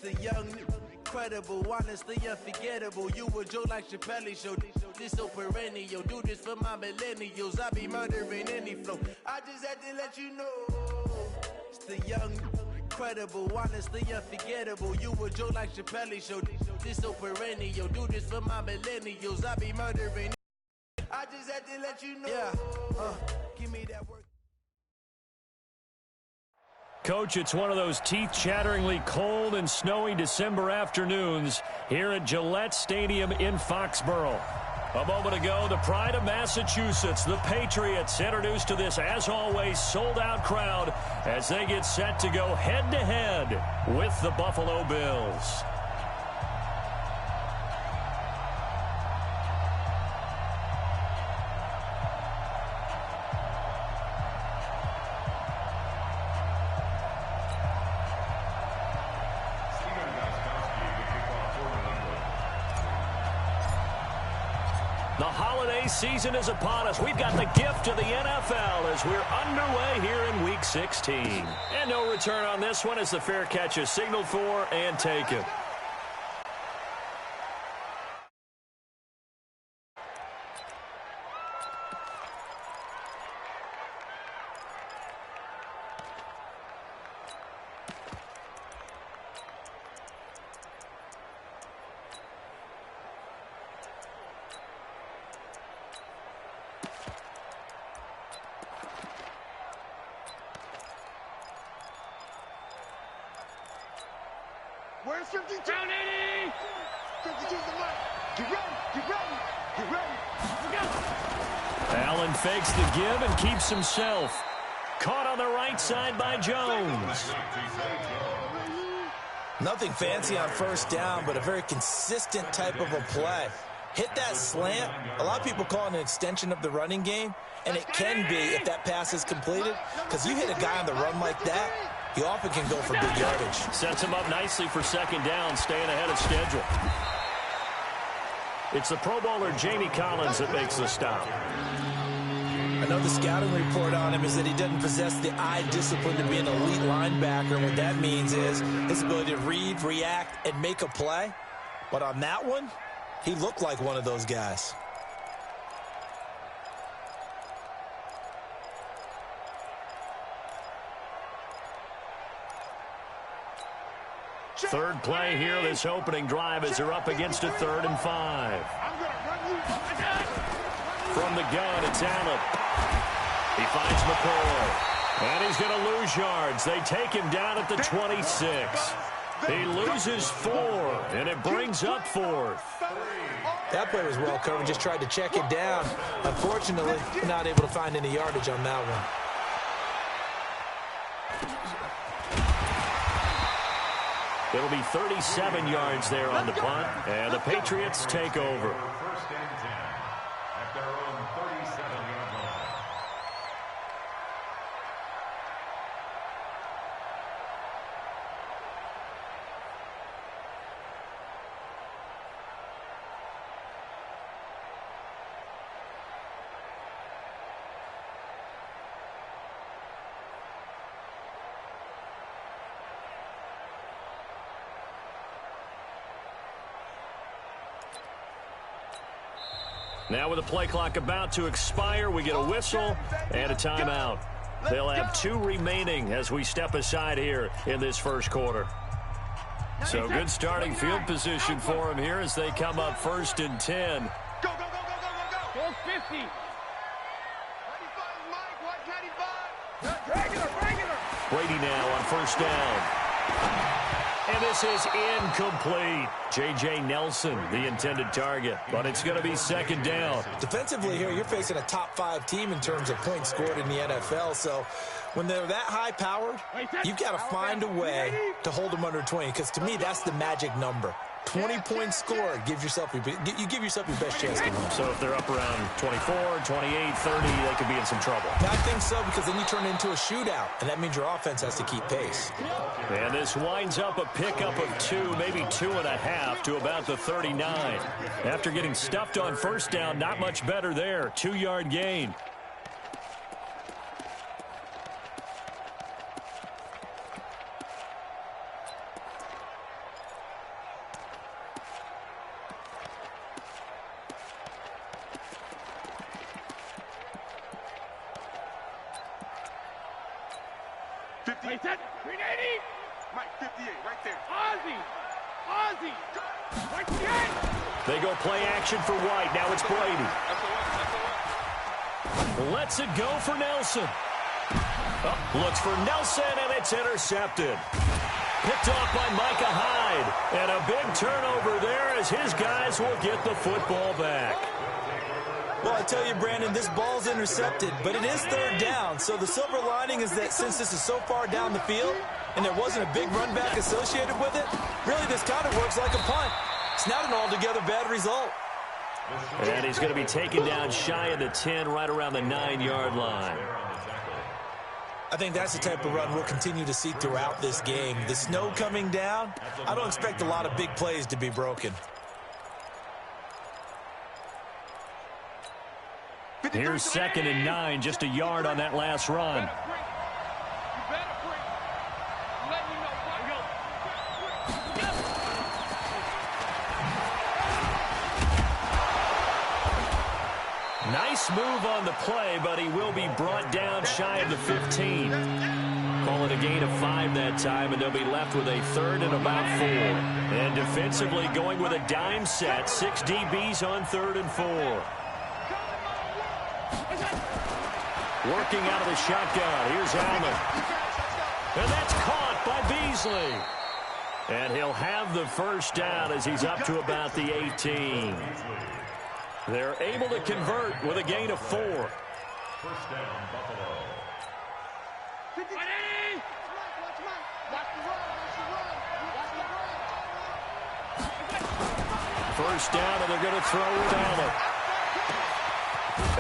The young, incredible, honestly unforgettable. You a joke like Chappelle Show. This so perennial. Do this for my millennials. I be murdering any flow. I just had to let you know. It's the young, incredible, honestly unforgettable. You a joke like Chappelle Show. This so perennial. Do this for my millennials. I be murdering. I just had to let you know. Yeah. Give me that work. Coach, it's one of those teeth-chatteringly cold and snowy December afternoons here at Gillette Stadium in Foxborough. A moment ago, the pride of Massachusetts, the Patriots, introduced to this, as always, sold-out crowd as they get set to go head-to-head with the Buffalo Bills. The holiday season is upon us. We've got the gift of the NFL as we're underway here in Week 16. And no return on this one as the fair catch is signaled for and taken. Where's 52? Down 80! 52's the left. Get ready, get ready, get ready. Look out. Allen fakes the give and keeps himself. Caught on the right side by Jones. Nothing fancy on first down, but a very consistent type of a play. Hit that slant. A lot of people call it an extension of the running game, and it can be if that pass is completed, because you hit a guy on the run like that, he often can go for big yardage. Sets him up nicely for second down, staying ahead of schedule. It's the Pro Bowler Jamie Collins that makes the stop. I know the scouting report on him is that he doesn't possess the eye discipline to be an elite linebacker. And what that means is his ability to read, react, and make a play. But on that one, he looked like one of those guys. Third play here, this opening drive as they're up against a 3rd and 5. From the gun, it's Allen. He finds McCoy. And he's going to lose yards. They take him down at the 26. He loses 4, and it brings up 4th. That play was well covered, just tried to check it down. Unfortunately, not able to find any yardage on that one. It'll be 37 yards there on the punt, and the Patriots take over. First and 10 at their own 37-yard line. Now with the play clock about to expire, we get a whistle and a timeout. They'll have 2 remaining as we step aside here in this first quarter. So good starting field position for them here as they come up 1st and 10. Go, go, go, go, go, go, go. 50. 95, Mike, 195. Regular. Brady now on 1st down. And this is incomplete. J.J. Nelson, the intended target, but it's going to be 2nd down. Defensively here, you're facing a top 5 team in terms of points scored in the NFL, so when they're that high-powered, you've got to find a way to hold them under 20, because to me, that's the magic number. 20 points scored, you give yourself your best chance to win. So if they're up around 24, 28, 30, they could be in some trouble. I think so, because then you turn it into a shootout, and that means your offense has to keep pace. And this winds up a pickup of 2, maybe 2.5 to about the 39. After getting stuffed on 1st down, not much better there. 2-yard gain. 58. 380. Mike, 58, right there. Ozzy. Right there. They go play action for White. Now it's Brady. Lets it go for Nelson. Looks for Nelson, and it's intercepted. Picked off by Micah Hyde. And a big turnover there as his guys will get the football back. Well, I tell you, Brandon, this ball's intercepted, but it is third down. So the silver lining is that since this is so far down the field and there wasn't a big run back associated with it, really this kind of works like a punt. It's not an altogether bad result. And he's going to be taken down shy of the 10, right around the 9-yard line. I think that's the type of run we'll continue to see throughout this game. The snow coming down, I don't expect a lot of big plays to be broken. Here's 2nd and 9, just a yard on that last run. Nice move on the play, but he will be brought down shy of the 15. Call it a gain of 5 that time, and they'll be left with a 3rd and about 4. And defensively going with a dime set, 6 DBs on 3rd and 4. Working out of the shotgun. Here's Allen. And that's caught by Beasley. And he'll have the first down as he's up to about the 18. They're able to convert with a gain of 4. First down, Buffalo. First down, and they're going to throw with Allen.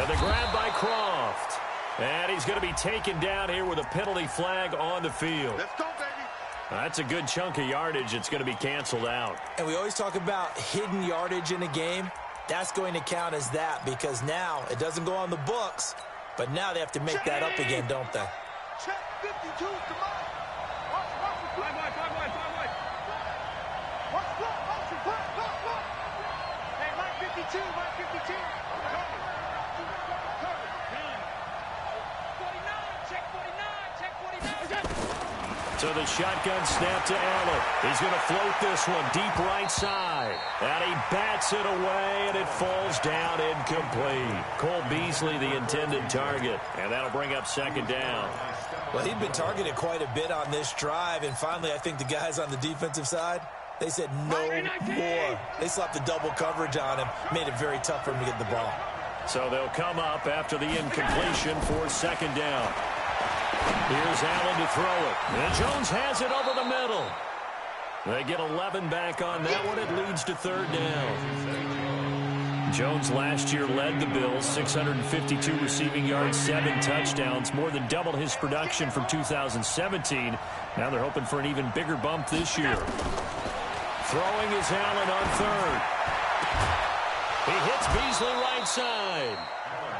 And the grab by Croft. And he's going to be taken down here with a penalty flag on the field. Let's go, baby. That's a good chunk of yardage. It's going to be canceled out. And we always talk about hidden yardage in a game. That's going to count as that because now it doesn't go on the books, but now they have to make that up again, don't they? Check 52, come on. Watch the play. Watch the play. Hey, Mike 52, Mike 52. So the shotgun snap to Allen. He's going to float this one deep right side. And he bats it away, and it falls down incomplete. Cole Beasley, the intended target. And that'll bring up 2nd down. Well, he'd been targeted quite a bit on this drive, and finally I think the guys on the defensive side, they said no more. They slapped the double coverage on him, made it very tough for him to get the ball. So they'll come up after the incompletion for 2nd down. Here's Allen to throw it. And Jones has it over the middle. They get 11 back on that one. It leads to 3rd down. Jones last year led the Bills, 652 receiving yards, 7 touchdowns, more than double his production from 2017. Now they're hoping for an even bigger bump this year. Throwing is Allen on 3rd. He hits Beasley right side.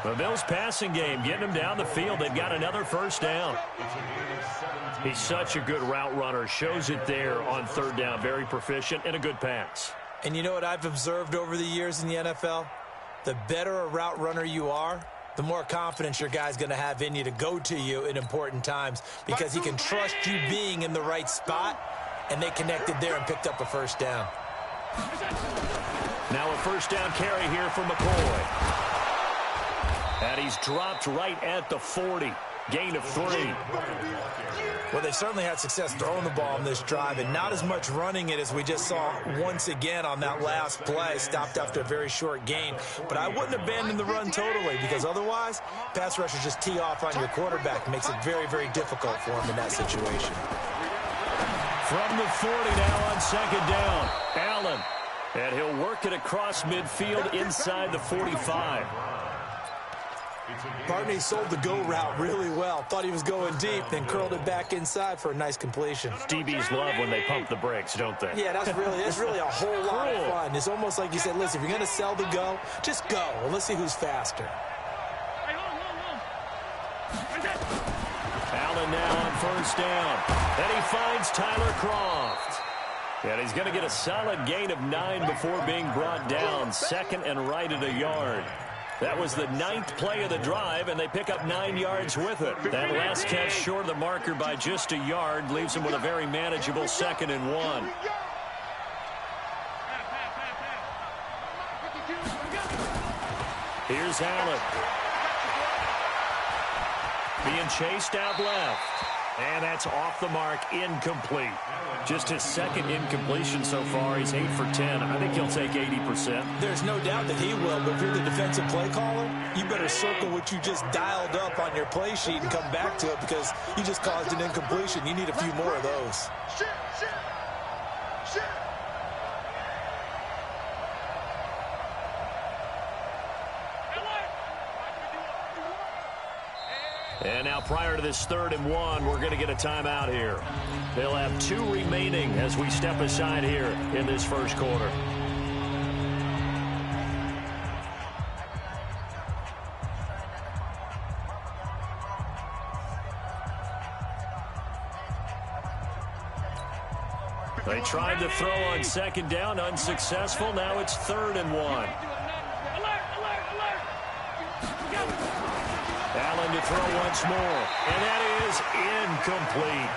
The Bills passing game getting him down the field. They've got another first down. He's such a good route runner. Shows it there on 3rd down. Very proficient and a good pass. And you know what I've observed over the years in the NFL? The better a route runner you are, the more confidence your guy's going to have in you to go to you in important times because he can trust you being in the right spot, and they connected there and picked up a first down. Now a first down carry here for McCoy. And he's dropped right at the 40. Gain of 3. Well, they've certainly had success throwing the ball on this drive, and not as much running it as we just saw once again on that last play. Stopped after a very short gain. But I wouldn't abandon the run totally because otherwise, pass rushers just tee off on your quarterback. Makes it very, very difficult for him in that situation. From the 40 now on 2nd down. Allen. And he'll work it across midfield inside the 45. Barney sold the go route really well. Thought he was going deep, then curled it back inside for a nice completion. DBs love when they pump the brakes, don't they? Yeah, that's really a whole lot of fun. It's almost like you said, listen, if you're going to sell the go, just go. And let's see who's faster. Allen now on first down. And he finds Tyler Croft. And he's going to get a solid gain of 9 before being brought down. 2nd and right at a yard. That was the 9th play of the drive, and they pick up 9 yards with it. That last catch short of the marker by just a yard leaves them with a very manageable 2nd and 1. Here's Allen. Being chased out left. And that's off the mark, incomplete. Just his 2nd incompletion so far. He's 8 for 10. I think he'll take 80%. There's no doubt that he will, but if you're the defensive play caller, you better circle what you just dialed up on your play sheet and come back to it because you just caused an incompletion. You need a few more of those. And now prior to this 3rd and 1, we're going to get a timeout here. They'll have 2 remaining as we step aside here in this first quarter. They tried to throw on 2nd down, unsuccessful. Now it's 3rd and 1. Allen to throw once more, and that is incomplete.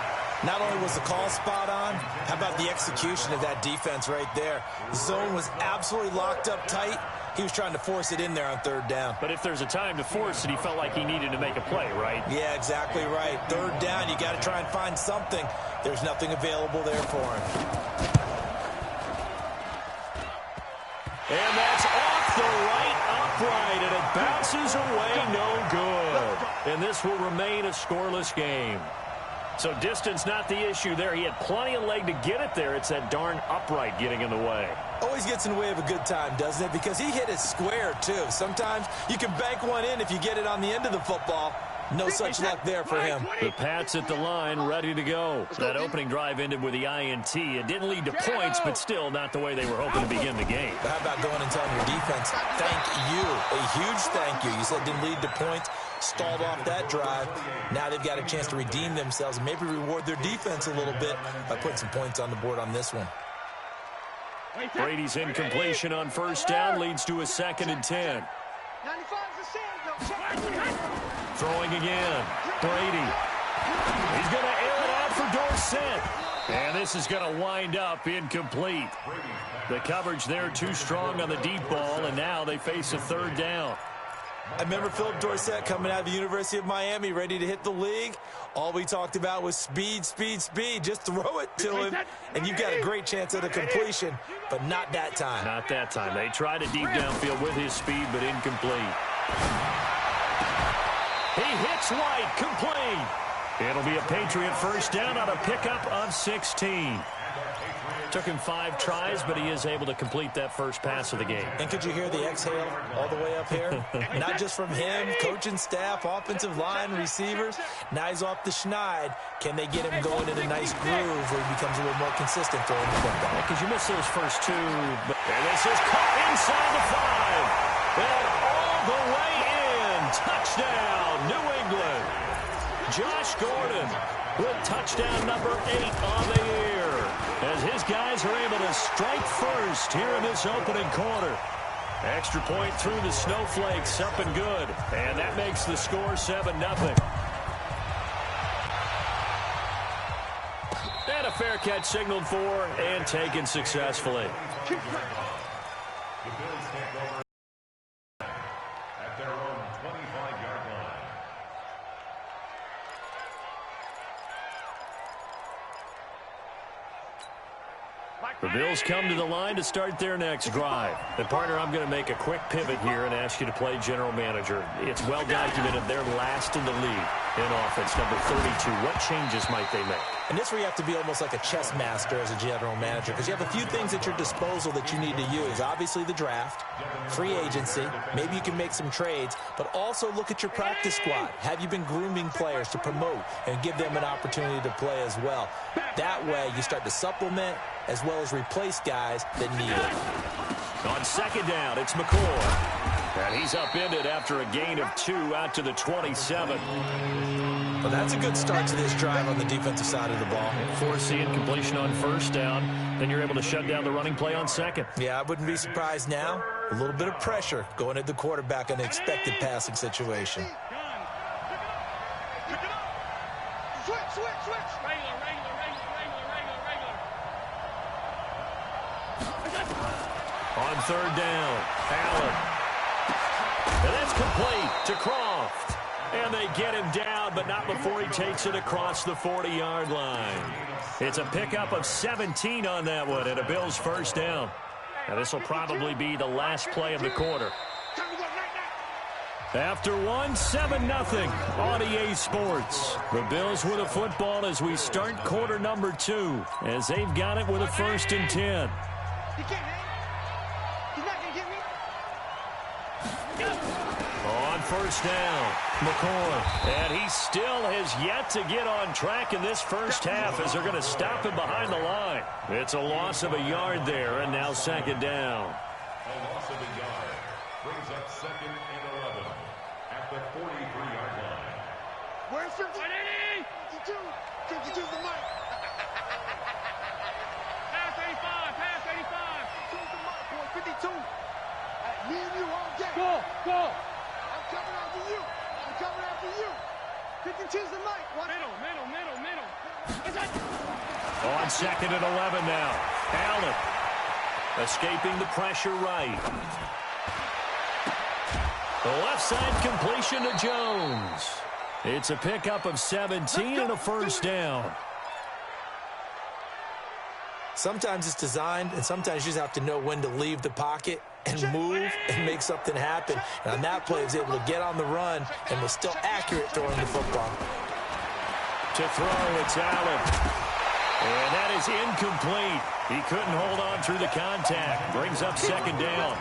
Not only was the call spot on, how about the execution of that defense right there? The zone was absolutely locked up tight. He was trying to force it in there on 3rd down. But if there's a time to force it, he felt like he needed to make a play, right? Yeah, exactly right. 3rd down, you got to try and find something. There's nothing available there for him. And that's off the right upright, and it bounces away, no good. And this will remain a scoreless game. So distance not the issue there. He had plenty of leg to get it there. It's that darn upright getting in the way. Always gets in the way of a good time, doesn't it? Because he hit it square, too. Sometimes you can bank one in if you get it on the end of the football. No such luck there for him. The Pats at the line, ready to go. That opening drive ended with the INT. It didn't lead to points, but still not the way they were hoping to begin the game. But how about going and telling your defense, thank you, a huge thank you. You said it didn't lead to points, stalled off that drive. Now they've got a chance to redeem themselves and maybe reward their defense a little bit by putting some points on the board on this one. Brady's incompletion on 1st down leads to a 2nd and 10. Throwing again. Brady. He's going to air it out for Dorsett. And this is going to wind up incomplete. The coverage there too strong on the deep ball, and now they face a 3rd down. I remember Philip Dorsett coming out of the University of Miami ready to hit the league. All we talked about was speed, speed, speed. Just throw it to him, and you've got a great chance at a completion, but not that time. Not that time. They tried a deep downfield with his speed, but incomplete. He hits right, complete. It'll be a Patriot 1st down on a pickup of 16. Took him 5 tries, but he is able to complete that first pass of the game. And could you hear the exhale all the way up here? Not just from him, coaching staff, offensive line, receivers. Now he's off the schneid. Can they get him going in a nice groove where he becomes a little more consistent throwing the football? Because you missed those first 2. And this is caught inside the 5. And all the way in. Touchdown, New England. Josh Gordon with touchdown number 8 on the year, as his guys are able to strike first here in this opening quarter. Extra point through the snowflakes, up and good. And that makes the score 7-0. And a fair catch signaled for and taken successfully. The Bills take over at their own 25-yard line. The Bills come to the line to start their next drive. And, partner, I'm going to make a quick pivot here and ask you to play general manager. It's well documented they're last in the league in offense, number 32. What changes might they make? And this where you have to be almost like a chess master as a general manager, because you have a few things at your disposal that you need to use. Obviously the draft, free agency, maybe you can make some trades, but also look at your practice squad. Have you been grooming players to promote and give them an opportunity to play as well? That way you start to supplement as well as replace guys that need it. On 2nd down, it's McCoy. And he's upended after a gain of 2 out to the 27. Well, that's a good start to this drive on the defensive side of the ball. Force the incompletion on 1st down. Then you're able to shut down the running play on 2nd. Yeah, I wouldn't be surprised now A little bit of pressure going at the quarterback in an expected passing situation. On third down, Allen. And that's complete to Croft. And they get him down, but not before he takes it across the 40-yard line. It's a pickup of 17 on that one, and a Bills first down. Now this will probably be the last play of the quarter. After 7-0 on EA Sports. The Bills with a football as we start quarter number 2, as they've got it with a 1st and 10. On first down, McCoy. And he still has yet to get on track in this first half as they're going to stop him behind the line. It's a loss of a yard there, and now 2nd down. A loss of a yard brings up 2nd and 11 at the 43-yard line. Where's 52? 52's the mic. Pass 85, pass 85. 52's the mic, boy. 52. Me and you all day. Go. I'm coming after you. I'm coming after you. 52's the mic. Middle. On 2nd and 11 now. Allen escaping the pressure right. The left side completion to Jones. It's a pickup of 17 and a first down. Sometimes it's designed, and sometimes you just have to know when to leave the pocket and move and make something happen. And on that play, he was able to get on the run and was still accurate throwing the football. To throw, it's Allen. And that is incomplete. He couldn't hold on through the contact. Brings up 2nd down.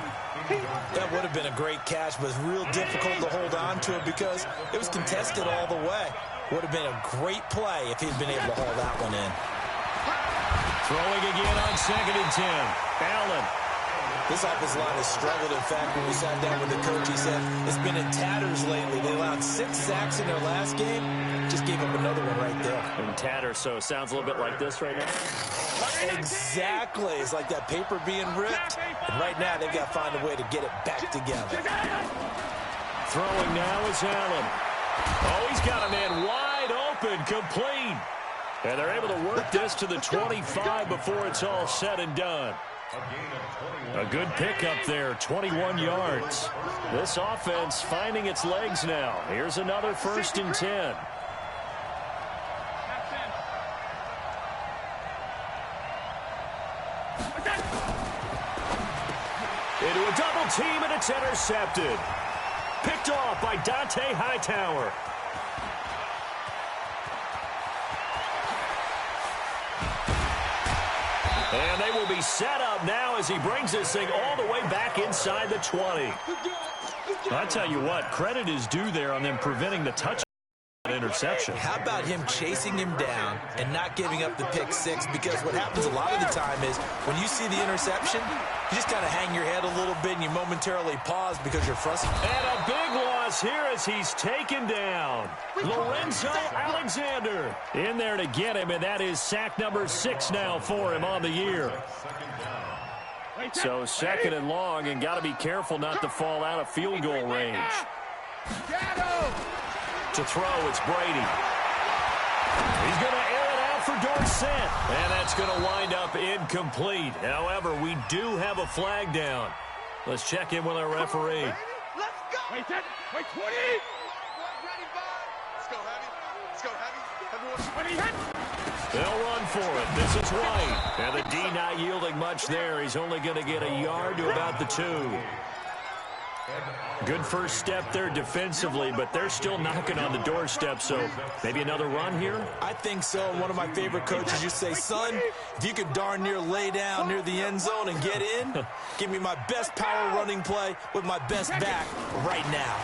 That would have been a great catch, but it's real difficult to hold on to it because it was contested all the way. Would have been a great play if he'd been able to haul that one in. Throwing again on 2nd and 10. Allen. This offensive line has struggled. In fact, when we sat down with the coach, he said it's been in tatters lately. They allowed 6 sacks in their last game. Just gave up another one right there. In tatters, so it sounds a little bit like this right now. Exactly. It's like that paper being ripped. And right now, they've got to find a way to get it back together. Throwing now is Allen. Oh, he's got a man wide open, complete. And they're able to work this to the 25 before it's all said and done. A good pickup there, 21 yards. This offense finding its legs now. Here's another 1st and 10. Into a double team, and it's intercepted. Picked off by Dante Hightower. And they will be set up now as he brings this thing all the way back inside the 20. I tell you what, credit is due there on them preventing the touchdown interception. How about him chasing him down and not giving up the pick 6? Because what happens a lot of the time is when you see the interception, you just kind of hang your head a little bit and you momentarily pause because you're frustrated. And a big loss here as he's taken down. Lorenzo Alexander in there to get him, and that is sack number 6 now for him on the year. So 2nd and long, and got to be careful not to fall out of field goal range. To throw, it's Brady. He's going to air it out for Dorsett, and that's going to wind up incomplete. However, we do have a flag down. Let's check in with our referee. Let's go. Wait, 20. Ready, bud. Let's go, heavy. Let's go, heavy. Everyone. They'll run for it. This is White. And the D not yielding much there. He's only going to get a yard to about the 2. Good first step there defensively, but they're still knocking on the doorstep, so maybe another run here? I think so. One of my favorite coaches used to say, son, if you could darn near lay down near the end zone and get in, give me my best power running play with my best back right now.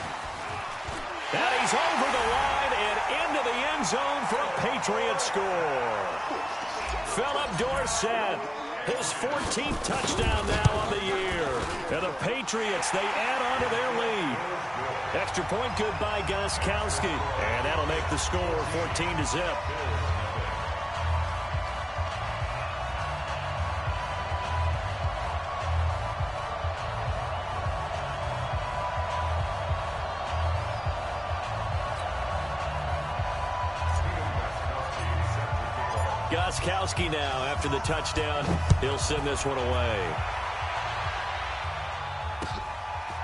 And he's over the line and into the end zone for a Patriot score. Philip Dorsett, his 14th touchdown now on the year. And the Patriots, they add on to their lead. Extra point good by Gostkowski. And that'll make the score 14-0. Gostkowski now after the touchdown. He'll send this one away.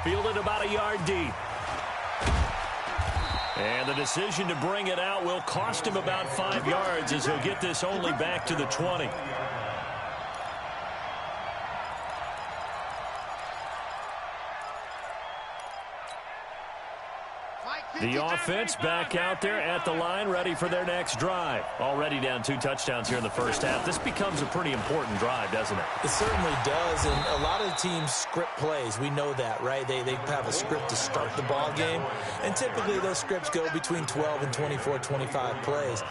Fielded about a yard deep. And the decision to bring it out will cost him about 5 yards as he'll get this only back to the 20. The offense back out there at the line, ready for their next drive. Already down 2 touchdowns here in the first half. This becomes a pretty important drive, doesn't it? It certainly does, and a lot of the teams script plays. We know that, right? They have a script to start the ball game, and typically those scripts go between 12 and 24, 25 plays.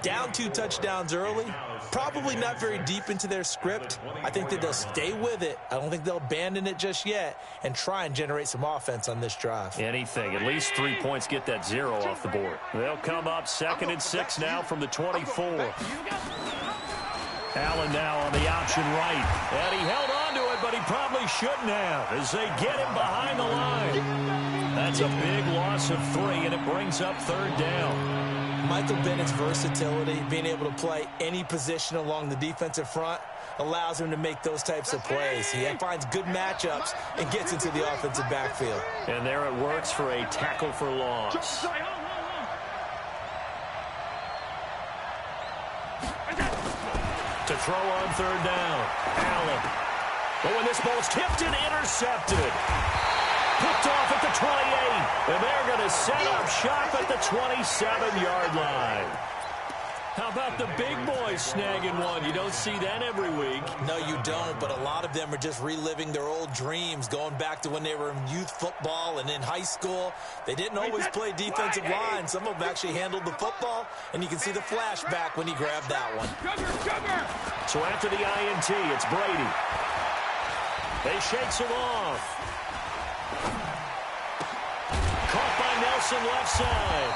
Down 2 touchdowns early, probably not very deep into their script. I think that they'll stay with it. I don't think they'll abandon it just yet and try and generate some offense on this drive. Anything. At least 3 points get that 0 off the board. They'll come up 2nd and 6 now from the 24. Allen now on the option right. And he held on to it, but he probably shouldn't have as they get him behind the line. That's a big loss of 3, and it brings up 3rd down. Michael Bennett's versatility, being able to play any position along the defensive front, allows him to make those types of plays. He finds good matchups and gets into the offensive backfield. And there it works for a tackle for loss. To throw on 3rd down, Allen. But when this ball's tipped and intercepted. Picked off at the 28, and they're going to set up shop at the 27-yard line. How about the big boys snagging one? You don't see that every week. No, you don't, but a lot of them are just reliving their old dreams, going back to when they were in youth football and in high school. They didn't always play defensive line. Some of them actually handled the football, and you can see the flashback when he grabbed that one. So after the INT, it's Brady. They shakes him off. Caught by Nelson left side.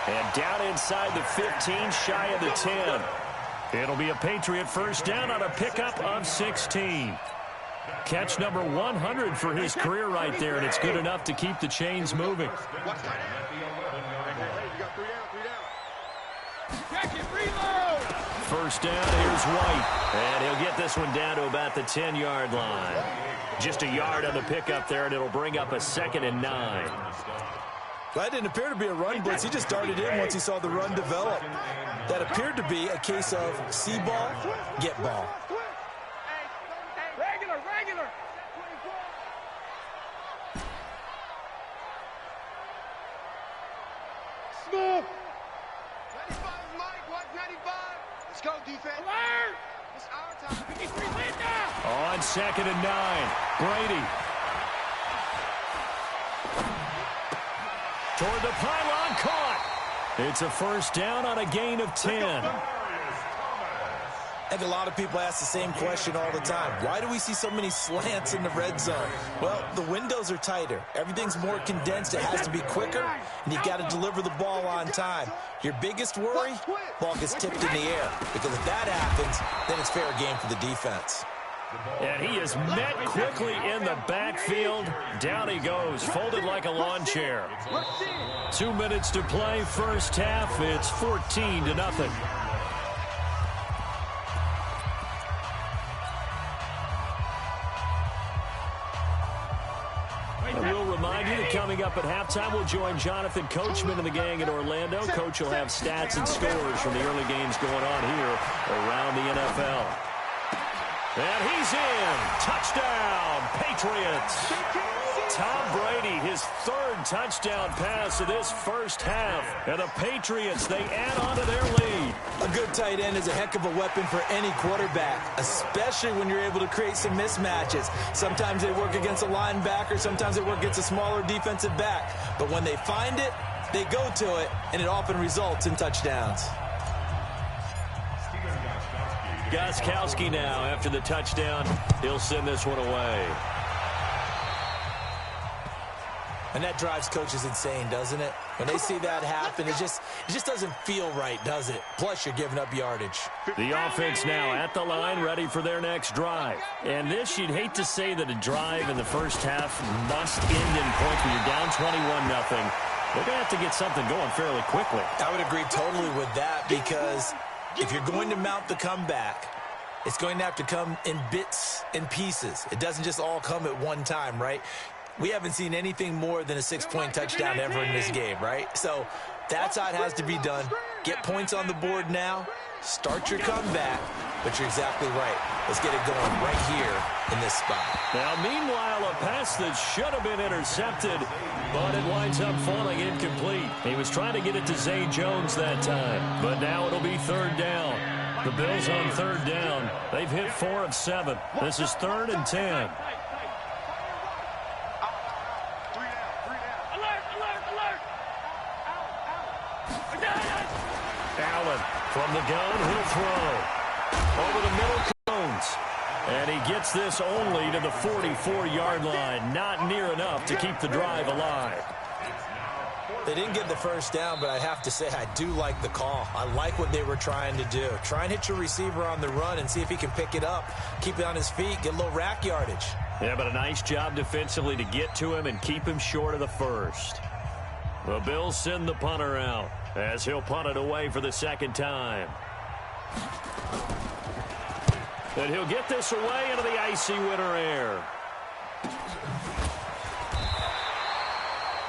And down inside the 15, shy of the 10. It'll be a Patriot first down on a pickup of 16. Catch number 100 for his career right there, and it's good enough to keep the chains moving. First down, here's White. And he'll get this one down to about the 10-yard line. Just a yard on the pickup there, and it'll bring up a 2nd and 9. That didn't appear to be a run blitz. He just darted in once he saw the run develop. That appeared to be a case of see ball, get ball. Regular. Smooth. 95, Mike. What? 95. Let's go, defense. Alert! It's our time. On 2nd and 9, Brady. Toward the pylon, caught. It's a first down on a gain of 10. I think a lot of people ask the same question all the time. Why do we see so many slants in the red zone? Well, the windows are tighter. Everything's more condensed. It has to be quicker, and you've got to deliver the ball on time. Your biggest worry, ball gets tipped in the air, because if that happens, then it's fair game for the defense. And he is met quickly in the backfield. Down he goes, folded like a lawn chair. 2 minutes to play, first half. It's 14-0. And we'll remind you that coming up at halftime, we'll join Jonathan Coachman and the gang in Orlando. Coach will have stats and scores from the early games going on here around the NFL. And he's in. Touchdown, Patriots. Tom Brady, his 3rd touchdown pass of this first half. And the Patriots, they add on to their lead. A good tight end is a heck of a weapon for any quarterback, especially when you're able to create some mismatches. Sometimes they work against a linebacker. Sometimes they work against a smaller defensive back. But when they find it, they go to it, and it often results in touchdowns. Gostkowski now after the touchdown. He'll send this one away. And that drives coaches insane, doesn't it? When they see that happen, it just doesn't feel right, does it? Plus, you're giving up yardage. The offense now at the line, ready for their next drive. And this, you'd hate to say that a drive in the first half must end in points when you're down 21-0. They're going to have to get something going fairly quickly. I would agree totally with that, because if you're going to mount the comeback, it's going to have to come in bits and pieces. It doesn't just all come at one time, right? We haven't seen anything more than a 6-point touchdown ever in this game, right? So that's how it has to be done. Get points on the board now. Start your comeback. But you're exactly right. Let's get it going right here in this spot. Now, meanwhile, a pass that should have been intercepted, but it winds up falling incomplete. He was trying to get it to Zay Jones that time, but now it'll be third down. The Bills on third down. They've hit 4 of 7. This is 3rd and 10. Allen from the gun, he'll throw. Over the middle cones. And he gets this only to the 44-yard line. Not near enough to keep the drive alive. They didn't get the first down, but I have to say I do like the call. I like what they were trying to do. Try and hit your receiver on the run and see if he can pick it up. Keep it on his feet, get a little rack yardage. Yeah, but a nice job defensively to get to him and keep him short of the first. The Bills send the punter out as he'll punt it away for the second time. And he'll get this away into the icy winter air.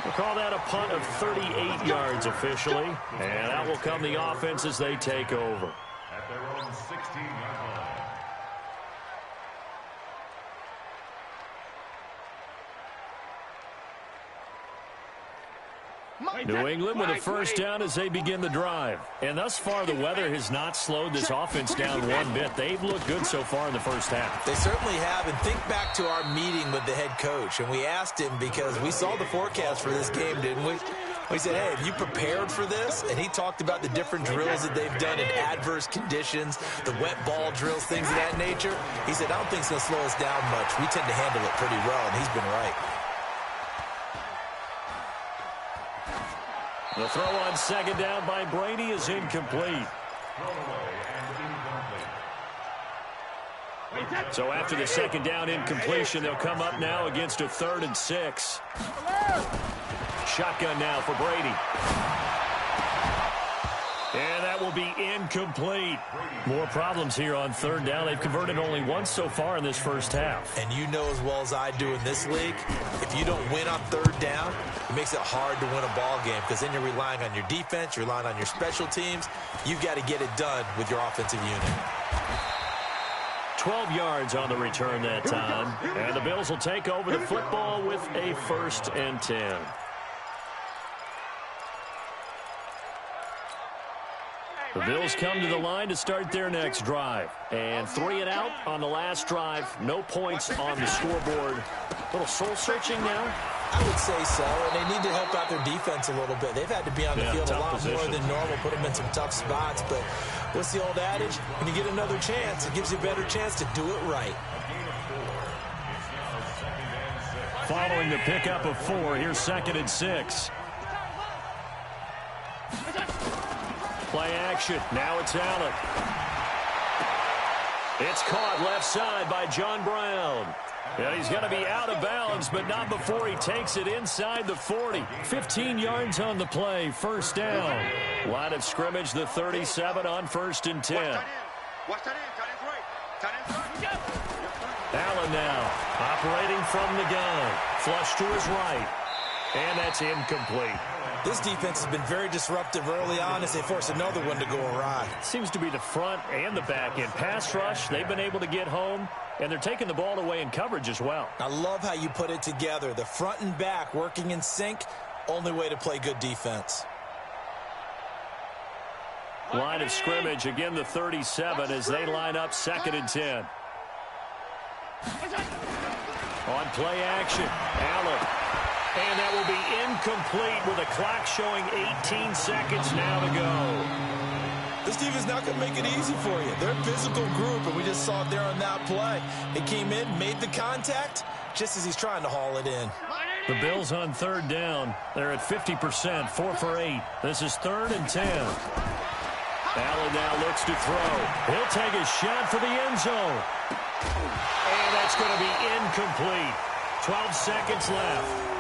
We'll call that a punt of 38 yards officially. And out will come the offense as they take over. At their own 16-yard line. New England with a first down as they begin the drive. And thus far, the weather has not slowed this offense down one bit. They've looked good so far in the first half. They certainly have. And think back to our meeting with the head coach. And we asked him because we saw the forecast for this game, didn't we? We said, hey, have you prepared for this? And he talked about the different drills that they've done in adverse conditions, the wet ball drills, things of that nature. He said, I don't think it's going to slow us down much. We tend to handle it pretty well, and he's been right. The throw on second down by Brady is incomplete. So after the second down incompletion, they'll come up now against a 3rd and 6. Shotgun now for Brady. And that will be incomplete. More problems here on third down. They've converted only once so far in this first half. And you know as well as I do in this league, if you don't win on third down, it makes it hard to win a ball game because then you're relying on your defense, you're relying on your special teams. You've got to get it done with your offensive unit. 12 yards on the return that time. And the Bills will take over the football with a 1st and 10. The Bills come to the line to start their next drive. And 3 and out on the last drive. No points on the scoreboard. A little soul-searching now? I would say so, and they need to help out their defense a little bit. They've had to be on the field a lot more than normal, put them in some tough spots. But what's the old adage? When you get another chance, it gives you a better chance to do it right. Following the pickup of 4, here's 2nd and 6. Play action. Now it's Allen. It's caught left side by John Brown. And he's going to be out of bounds, but not before he takes it inside the 40. 15 yards on the play. First down. Line of scrimmage, the 37 on 1st and 10. Allen now operating from the gun. Flush to his right. And that's incomplete. This defense has been very disruptive early on as they force another one to go awry. Seems to be the front and the back end. Pass rush, they've been able to get home, and they're taking the ball away in coverage as well. I love how you put it together. The front and back working in sync, only way to play good defense. Line of scrimmage, again the 37 as they line up 2nd and 10. On play action, Allen. And that will be incomplete with a clock showing 18 seconds now to go. This defense is not going to make it easy for you. They're a physical group, and we just saw it there on that play. It came in, made the contact, just as he's trying to haul it in. The Bills on third down. They're at 50%, 4 for 8. This is 3rd and 10. Allen now looks to throw. He'll take a shot for the end zone. And that's going to be incomplete. 12 seconds left.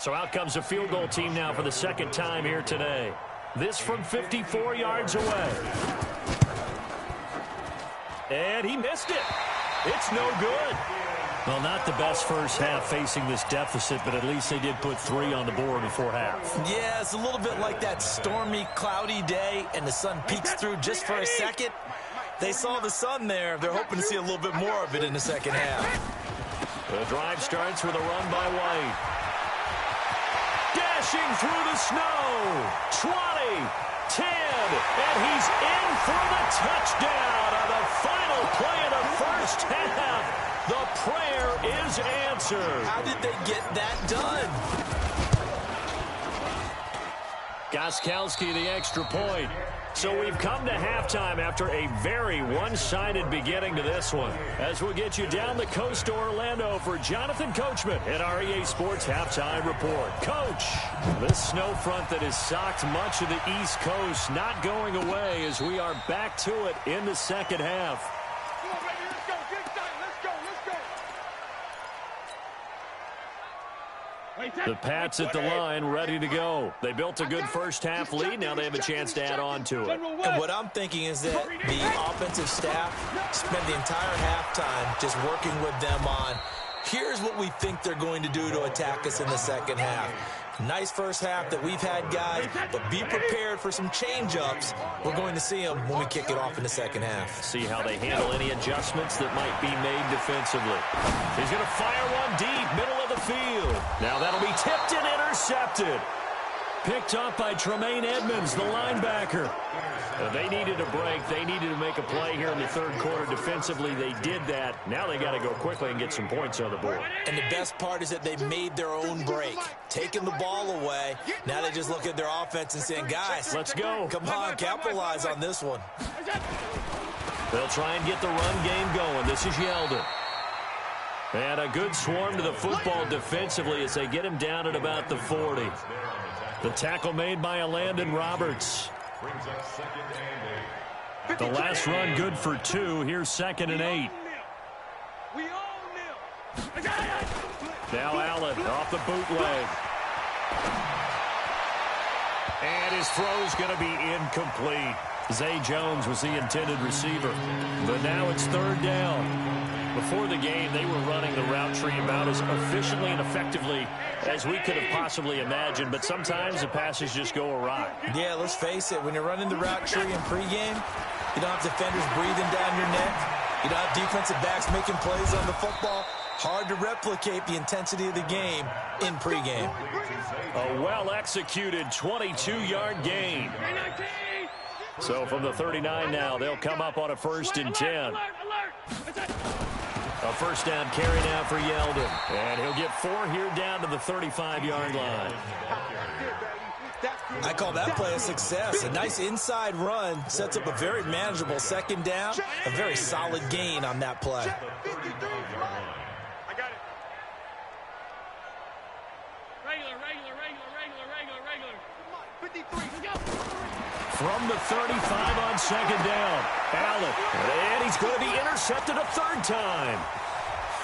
So out comes a field goal team now for the second time here today. This from 54 yards away. And he missed it. It's no good. Well, not the best first half facing this deficit, but at least they did put 3 on the board before half. Yeah, it's a little bit like that stormy, cloudy day, and the sun peeks through just for a second. They saw the sun there. They're hoping to see a little bit more of it in the second half. The drive starts with a run by White. Dashing through the snow. 20, 10, and he's in for the touchdown on the final play of the first half. The prayer is answered. How did they get that done? Gostkowski the extra point. So we've come to halftime after a very one-sided beginning to this one. As we'll get you down the coast to Orlando for Jonathan Coachman at our EA Sports Halftime Report. Coach, this snow front that has socked much of the East Coast not going away as we are back to it in the second half. The Pats at the line, ready to go. They built a good first-half lead. Now they have a chance to add on to it. And what I'm thinking is that the offensive staff spent the entire halftime just working with them on, here's what we think they're going to do to attack us in the second half. Nice first half that we've had, guys, but be prepared for some change-ups. We're going to see them when we kick it off in the second half. See how they handle any adjustments that might be made defensively. He's going to fire one deep, middle of the field. Now that'll be tipped and intercepted. Picked up by Tremaine Edmonds, the linebacker. They needed a break. They needed to make a play here in the third quarter. Defensively, they did that. Now they got to go quickly and get some points on the board. And the best part is that they made their own break, taking the ball away. Now they just look at their offense and saying, guys, let's go. Come on, capitalize on this one. They'll try and get the run game going. This is Yeldon. And a good swarm to the football defensively as they get him down at about the 40. The tackle made by Landon Roberts. The last run good for 2. Here's 2nd and 8. Now Allen off the bootleg. And his throw's going to be incomplete. Zay Jones was the intended receiver. But now it's 3rd down. Before the game, they were running the route tree about as efficiently and effectively as we could have possibly imagined, but sometimes the passes just go awry. Yeah, let's face it. When you're running the route tree in pregame, you don't have defenders breathing down your neck. You don't have defensive backs making plays on the football. Hard to replicate the intensity of the game in pregame. A well-executed 22-yard gain. So from the 39 now, they'll come up on a 1st and 10. A first down carry now for Yeldon. And he'll get 4 here down to the 35-yard line. I call that play a success. A nice inside run sets up a very manageable 2nd down. A very solid gain on that play. From the 35 on 2nd down. Allen. And he's going to be intercepted a 3rd time.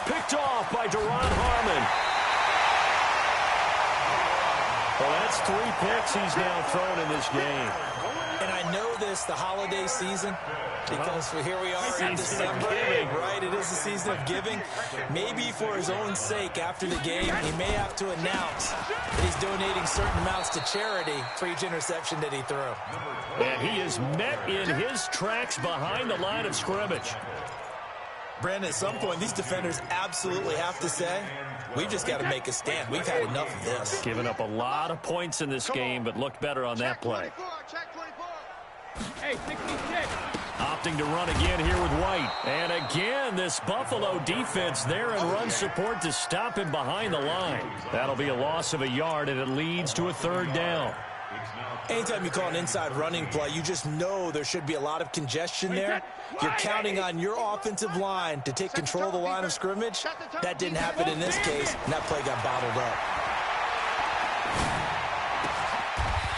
Picked off by Deron Harmon. Well, that's 3 picks he's now thrown in this game. And I know this, the holiday season, because here we are in December, right? It is the season of giving. Maybe for his own sake after the game, he may have to announce that he's donating certain amounts to charity for each interception that he threw. And he is met in his tracks behind the line of scrimmage. Brandon, at some point, these defenders absolutely have to say, we've just got to make a stand. We've had enough of this. Giving up a lot of points in this game, but looked better on that play. Hey, 66. Opting to run again here with White. And again, this Buffalo defense there in run support to stop him behind the line. That'll be a loss of a yard, and it leads to a 3rd down. Anytime you call an inside running play, you just know there should be a lot of congestion there. You're counting on your offensive line to take control of the line of scrimmage. That didn't happen in this case, and that play got bottled up.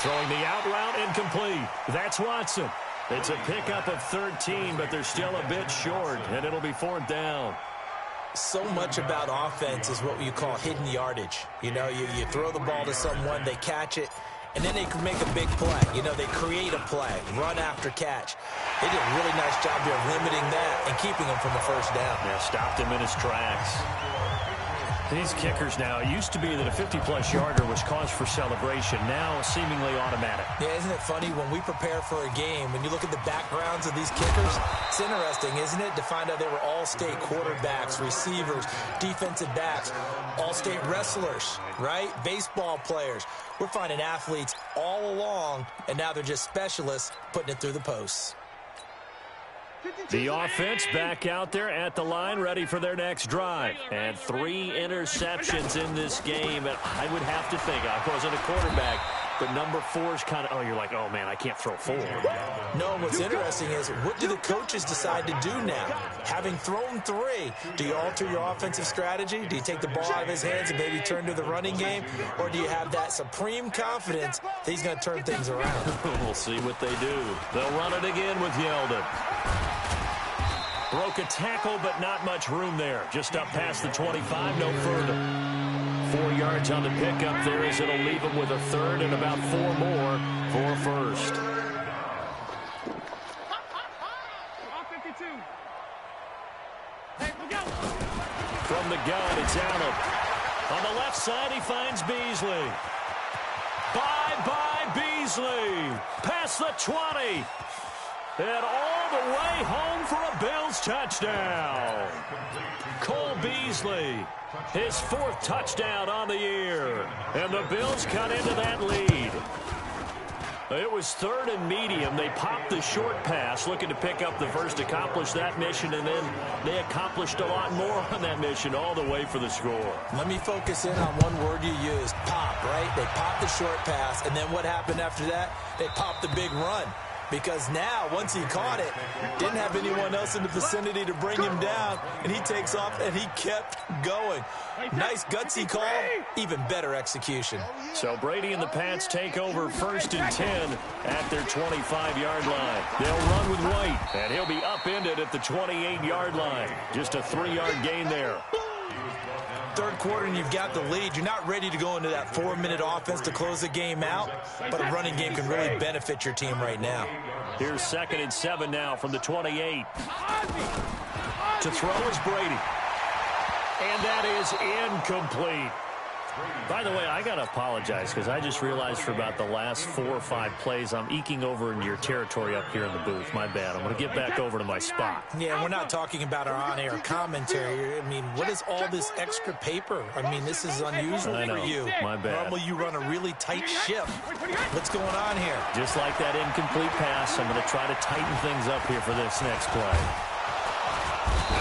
Throwing the out route incomplete. That's Watson. It's a pickup of 13, but they're still a bit short, and it'll be 4th down. so much about offense is what you call hidden yardage. You know, you throw the ball to someone, they catch it, and then they can make a big play. You know, they create a play, run after catch. They did a really nice job here of limiting that and keeping him from a first down. Yeah, stopped him in his tracks. These kickers now, it used to be that a 50-plus yarder was cause for celebration. Now, seemingly automatic. Yeah, isn't it funny when we prepare for a game, when you look at the backgrounds of these kickers, it's interesting, isn't it, to find out they were all-state quarterbacks, receivers, defensive backs, all-state wrestlers, right? Baseball players. We're finding athletes all along, and now they're just specialists putting it through the posts. The offense back out there at the line, ready for their next drive. And 3 interceptions in this game. And I would have to think, I wasn't a quarterback, but number 4 is kind of, you're like, oh, man, I can't throw 4. No, what's interesting is, what do the coaches decide to do now? Having thrown 3, do you alter your offensive strategy? Do you take the ball out of his hands and maybe turn to the running game? Or do you have that supreme confidence that he's going to turn things around? We'll see what they do. They'll run it again with Yeldon. Broke a tackle, but not much room there. Just up past the 25, no further. 4 yards on the pickup there as it'll leave him with a third and about 4 more for a first. From the gun, it's Allen. On the left side, he finds Beasley. Bye-bye, Beasley. Past the 20. And all the way home for a Bills touchdown. Cole Beasley, his 4th touchdown on the year. And the Bills cut into that lead. It was 3rd and medium. They popped the short pass, looking to pick up the first, accomplish that mission, and then they accomplished a lot more on that mission all the way for the score. Let me focus in on one word you used, pop, right? They popped the short pass, and then what happened after that? They popped the big run. Because now, once he caught it, didn't have anyone else in the vicinity to bring him down, and he takes off, and he kept going. Nice gutsy call, even better execution. So Brady and the Pats take over 1st and 10 at their 25-yard line. They'll run with White, and he'll be upended at the 28-yard line. Just a 3-yard gain there. 3rd quarter and you've got the lead. You're not ready to go into that 4-minute offense to close the game out, but a running game can really benefit your team right now. Here's 2nd and 7 now from the 28. To throw is Brady. And that is incomplete. By the way, I got to apologize because I just realized for about the last 4 or 5 plays, I'm eking over into your territory up here in the booth. My bad. I'm going to get back over to my spot. Yeah, we're not talking about our on-air commentary. I mean, what is all this extra paper? I mean, this is unusual for you. My bad. Normally you run a really tight ship. What's going on here? Just like that incomplete pass, I'm going to try to tighten things up here for this next play.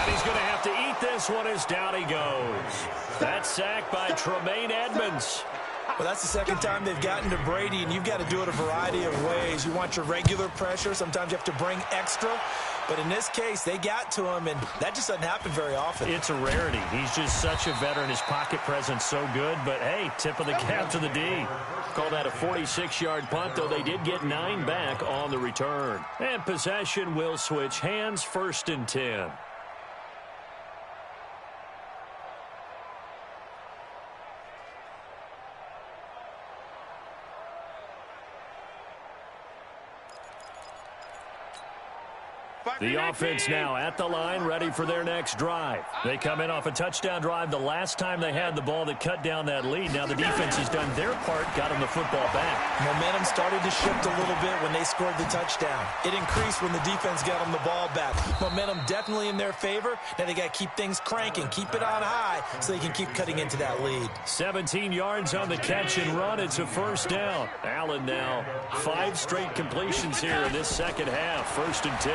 And he's going to have to eat this one as down he goes. That sack by Tremaine Edmonds. Well, that's the 2nd time they've gotten to Brady, and you've got to do it a variety of ways. You want your regular pressure. Sometimes you have to bring extra. But in this case, they got to him, and that just doesn't happen very often. It's a rarity. He's just such a veteran. His pocket presence so good. But, hey, tip of the cap to the D. Call that a 46-yard punt, though they did get 9 back on the return. And possession will switch hands, 1st and 10. The offense now at the line, ready for their next drive. They come in off a touchdown drive the last time they had the ball that cut down that lead. Now the defense has done their part, got them the football back. Momentum started to shift a little bit when they scored the touchdown. It increased when the defense got them the ball back. Momentum definitely in their favor. Now they got to keep things cranking, keep it on high so they can keep cutting into that lead. 17 yards on the catch and run. It's a first down. Allen now 5 straight completions here in this second half. 1st and 10.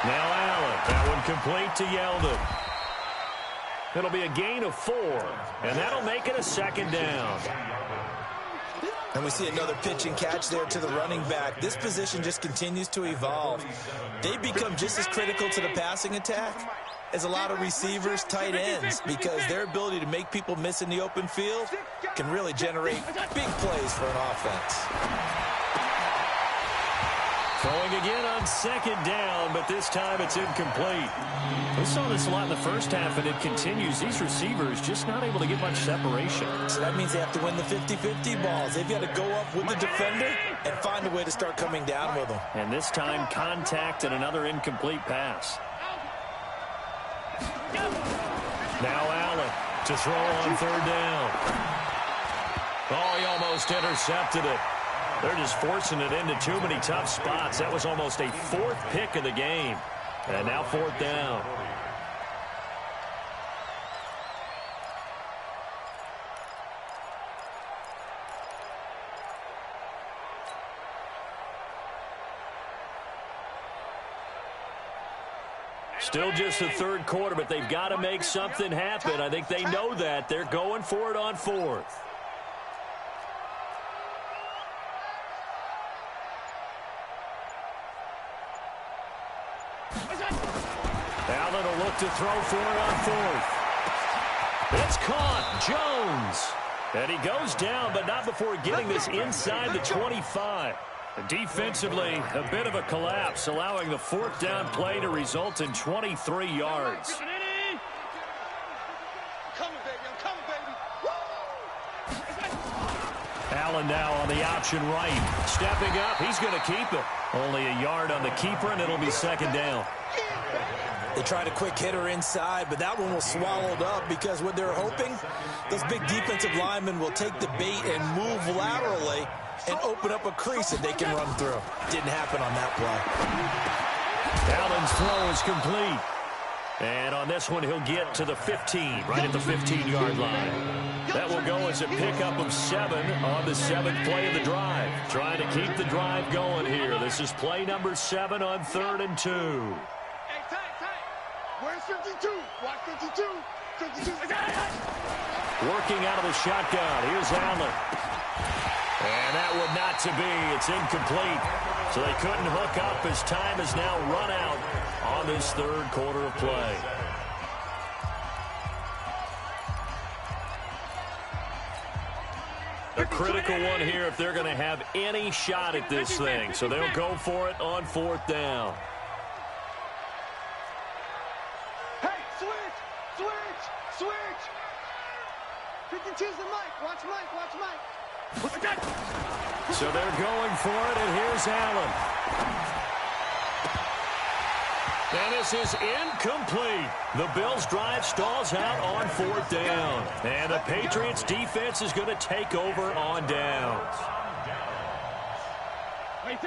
Now Allen, that one complete to Yeldon. It'll be a gain of 4, and that'll make it a 2nd down. And we see another pitch and catch there to the running back. This position just continues to evolve. They become just as critical to the passing attack as a lot of receivers, tight ends, because their ability to make people miss in the open field can really generate big plays for an offense. Throwing again on second down, but this time it's incomplete. We saw this a lot in the first half, and it continues. These receivers just not able to get much separation. So that means they have to win the 50-50 balls. They've got to go up with the defender and find a way to start coming down with them. And this time, contact and another incomplete pass. Now Allen to throw on third down. Oh, he almost intercepted it. They're just forcing it into too many tough spots. That was almost a fourth pick of the game. And now fourth down. Still just the third quarter, but they've got to make something happen. I think they know that. They're going for it on fourth. Allen will look to throw for it on fourth. It's caught. Jones. And he goes down, but not before getting this inside the 25. Defensively, a bit of a collapse, allowing the fourth down play to result in 23 yards. Allen now on the option right. Stepping up, he's going to keep it. Only a yard on the keeper, and it'll be second down. They tried a quick hitter inside, but that one was swallowed up because what they're hoping, those big defensive linemen will take the bait and move laterally and open up a crease that they can run through. Didn't happen on that play. Allen's throw is complete. And on this one, he'll get to the 15, right at the 15-yard line. That will go as a pickup of 7 on the 7th play of the drive. Trying to keep the drive going here. This is play number 7 on 3rd and 2. Hey, tight. Where's 52? Watch 52. 52. Working out of the shotgun. Here's Allen. And that one not to be. It's incomplete. So they couldn't hook up as time has now run out on this third quarter of play. A critical one here if they're going to have any shot at this thing. So they'll go for it on fourth down. Hey, switch. 52's the Mike. Watch Mike. So they're going for it, and here's Allen. And this is incomplete. The Bills' drive stalls out on fourth down. And the Patriots' defense is going to take over on downs.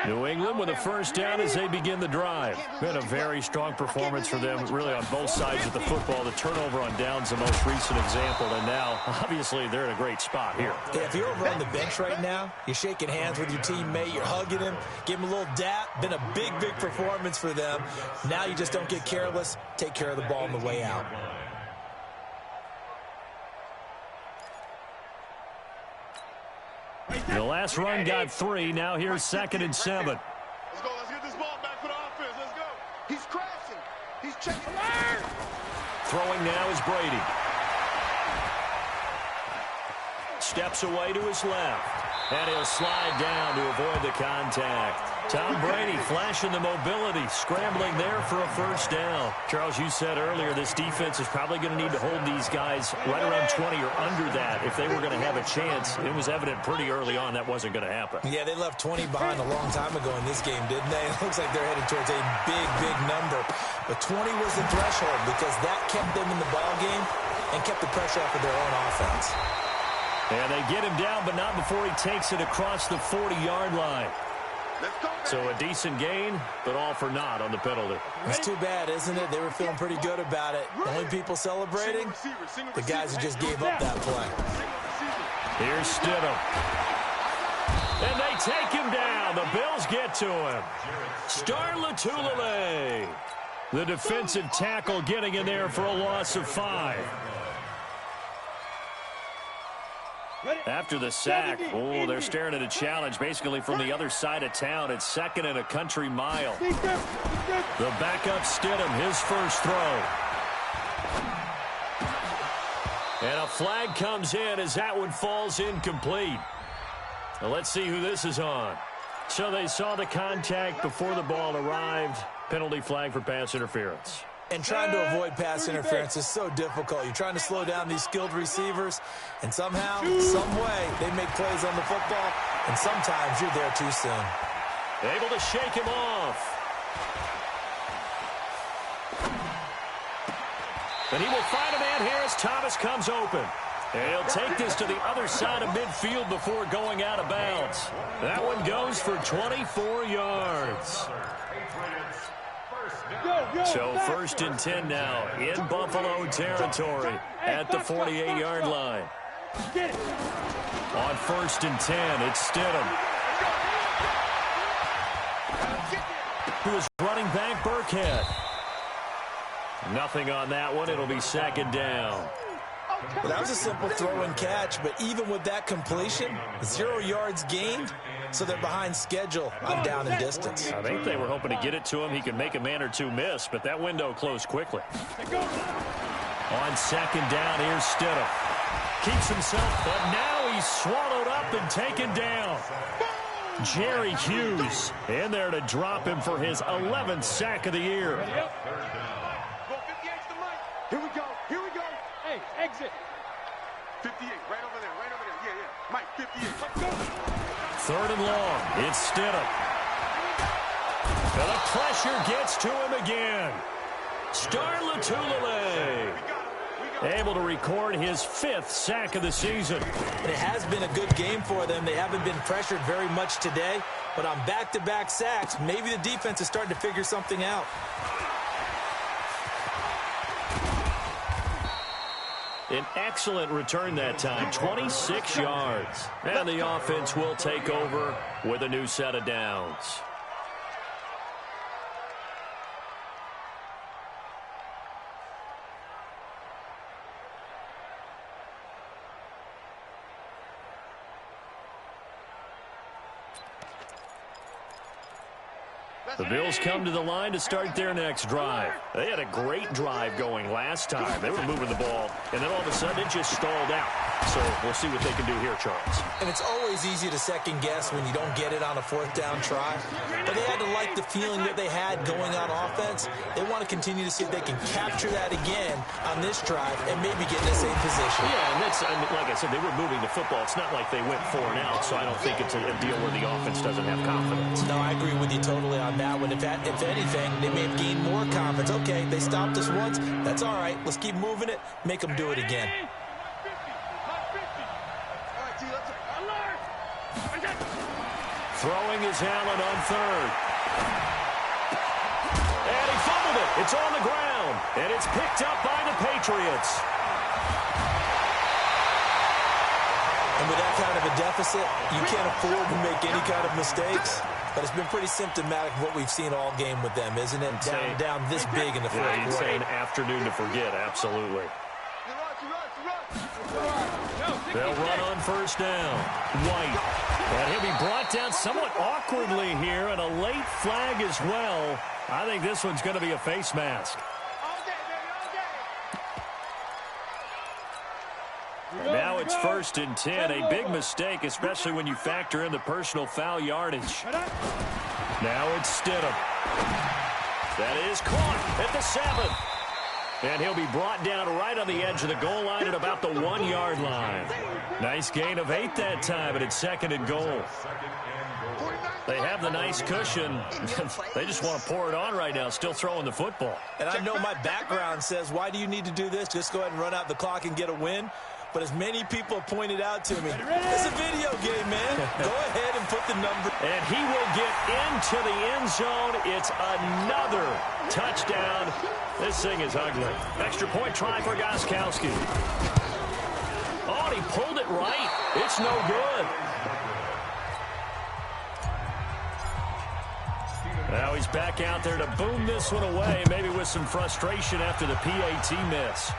New England with a first down as they begin the drive. Been a very strong performance for them, really on both sides of the football. The turnover on downs, the most recent example. And now, obviously, they're in a great spot here. Yeah, if you're over on the bench right now, you're shaking hands with your teammate, you're hugging him, give him a little dap. Been a big performance for them. Now you just don't get careless. Take care of the ball on the way out. The last run got 3. Now here's 2nd and 7. Let's go. Let's get this ball back for the offense. Let's go. He's crashing. He's checking. Throwing now is Brady. Steps away to his left. And he'll slide down to avoid the contact. Tom Brady flashing the mobility, scrambling there for a first down. Charles, you said earlier this defense is probably going to need to hold these guys right around 20 or under that if they were going to have a chance. It was evident pretty early on that wasn't going to happen. Yeah, they left 20 behind a long time ago in this game, didn't they? It looks like they're headed towards a big number. But 20 was the threshold because that kept them in the ball game and kept the pressure off of their own offense. And they get him down, but not before he takes it across the 40-yard line. So a decent gain, but all for naught on the penalty. It's too bad, isn't it? They were feeling pretty good about it. The only people celebrating, the guys who just gave up that play. Here's Stidham. And they take him down. The Bills get to him. Star Latulele, the defensive tackle, getting in there for a loss of 5. After the sack, they're staring at a challenge basically from the other side of town. It's 2nd and a country mile. The backup Stidham, his first throw. And a flag comes in as that one falls incomplete. Now let's see who this is on. So they saw the contact before the ball arrived. Penalty flag for pass interference. And trying to avoid pass interference is so difficult. You're trying to slow down these skilled receivers, and somehow, some way, they make plays on the football, and sometimes you're there too soon. Able to shake him off. And he will find a man here as Thomas comes open. And he'll take this to the other side of midfield before going out of bounds. That one goes for 24 yards. So 1st and 10 now in Buffalo territory at the 48-yard line. On 1st and 10, it's Stidham. Who is running back Burkhead. Nothing on that one. It'll be 2nd down. Well, that was a simple throw and catch, but even with that completion, 0 yards gained, so they're behind schedule on down and distance. I think they were hoping to get it to him. He could make a man or two miss, but that window closed quickly. On 2nd down, here's Stidham. Keeps himself, but now he's swallowed up and taken down. Jerry Hughes in there to drop him for his 11th sack of the year. Here we go. Here we go. Hey, exit. 58, right over there. Yeah. Mike, 58. Let's go. 3rd and long. It's Stidham. And the pressure gets to him again. Star Latulippe able to record his 5th sack of the season. And it has been a good game for them. They haven't been pressured very much today, but on back-to-back sacks, maybe the defense is starting to figure something out. An excellent return that time, 26 yards. And the offense will take over with a new set of downs. The Bills come to the line to start their next drive. They had a great drive going last time. They were moving the ball, and then all of a sudden it just stalled out. So we'll see what they can do here, Charles. And it's always easy to second guess when you don't get it on a 4th down try. But they had to like the feeling that they had going on offense. They want to continue to see if they can capture that again on this drive and maybe get in the same position. Yeah, and that's, I mean, like I said, they were moving the football. It's not like they went 4 and out, so I don't think it's a deal where the offense doesn't have confidence. No, I agree with you totally on that one. If anything, they may have gained more confidence. Okay, they stopped us once. That's all right. Let's keep moving it. Make them do it again. Throwing is Allen on 3rd. And he fumbled it. It's on the ground. And it's picked up by the Patriots. And with that kind of a deficit, you can't afford to make any kind of mistakes. But it's been pretty symptomatic of what we've seen all game with them, isn't it? Down this big in the 4th quarter. You'd say an afternoon to forget, absolutely. They'll run on 1st down. White. And he'll be brought down somewhat awkwardly here, and a late flag as well. I think this one's going to be a face mask. And now it's 1st and 10. A big mistake, especially when you factor in the personal foul yardage. Now it's Stidham. That is caught at the 7th. And he'll be brought down right on the edge of the goal line at about the 1-yard line. Nice gain of 8 that time, but it's 2nd and goal. They have the nice cushion. They just want to pour it on right now, still throwing the football. And I know my background says, why do you need to do this? Just go ahead and run out the clock and get a win. But as many people pointed out to me, it's a video game, man. Go ahead and put the number. And he will get into the end zone. It's another touchdown. This thing is ugly. Extra point try for Gostkowski. Oh, and he pulled it right. It's no good. Now he's back out there to boom this one away, maybe with some frustration after the PAT miss.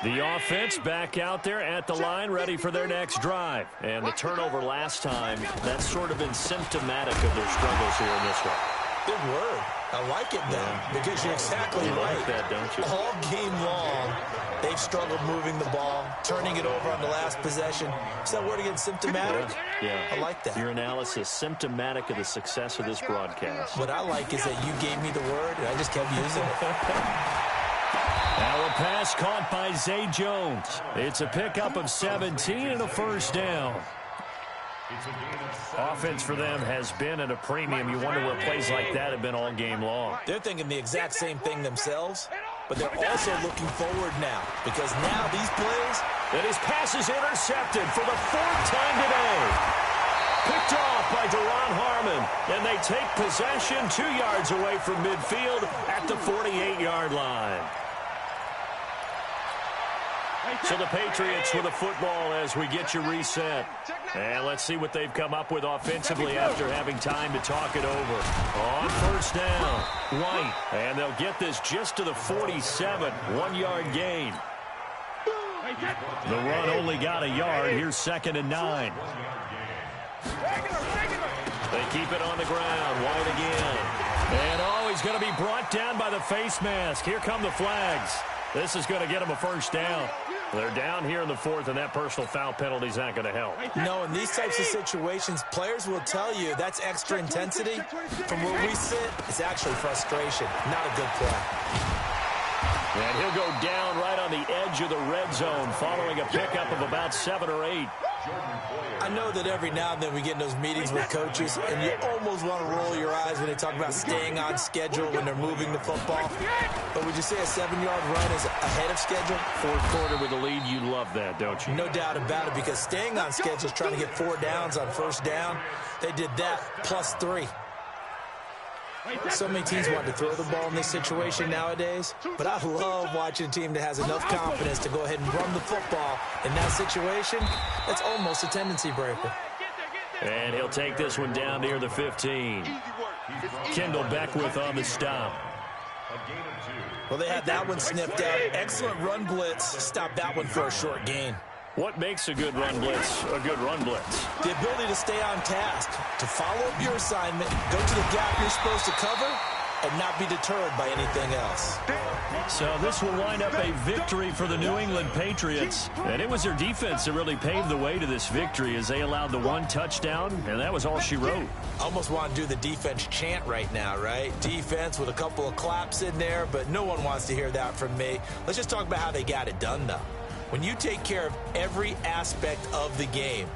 The offense back out there at the line, ready for their next drive. And the turnover last time, that's sort of been symptomatic of their struggles here in this one. Big word. I like it, though, because you're exactly right. Like that, don't you? All game long, they've struggled moving the ball, turning it over on the last possession. Is that word again, symptomatic? Yeah. I like that. Your analysis, symptomatic of the success of this broadcast. What I like is that you gave me the word, and I just kept using it. Now a pass caught by Zay Jones. It's a pickup of 17 and a first down. Offense for them has been at a premium. You wonder where plays like that have been all game long. They're thinking the exact same thing themselves, but they're also looking forward now, because now these plays... And his pass is intercepted for the fourth time today. Picked off by Deron Harmon, and they take possession 2 yards away from midfield at the 48-yard line. So the Patriots with a football as we get you reset. And let's see what they've come up with offensively after having time to talk it over. On first down, White. And they'll get this just to the 47, 1-yard gain. The run only got a yard. Here's 2nd and 9. They keep it on the ground. White again. And he's going to be brought down by the face mask. Here come the flags. This is going to get him a first down. They're down here in the 4th, and that personal foul penalty is not going to help. No, in these types of situations, players will tell you that's extra intensity. From where we sit, it's actually frustration, not a good play. And he'll go down right on the edge of the red zone following a pickup of about 7 or 8. I know that every now and then we get in those meetings with coaches, and you almost want to roll your eyes when they talk about staying on schedule when they're moving the football. But would you say a 7-yard run is ahead of schedule? 4th quarter with the lead, you love that, don't you? No doubt about it, because staying on schedule is trying to get 4 downs on first down. They did that plus 3. So many teams want to throw the ball in this situation nowadays, but I love watching a team that has enough confidence to go ahead and run the football. In that situation, that's almost a tendency breaker. And he'll take this one down near the 15. Kendall Beckwith on the stop. Well, they had that one sniffed out. Excellent run blitz. Stopped that one for a short gain. What makes a good run blitz a good run blitz? The ability to stay on task, to follow up your assignment, go to the gap you're supposed to cover, and not be deterred by anything else. So this will wind up a victory for the New England Patriots. And it was their defense that really paved the way to this victory as they allowed the 1 touchdown, and that was all she wrote. Almost want to do the defense chant right now, right? Defense with a couple of claps in there, but no one wants to hear that from me. Let's just talk about how they got it done, though. When you take care of every aspect of the game,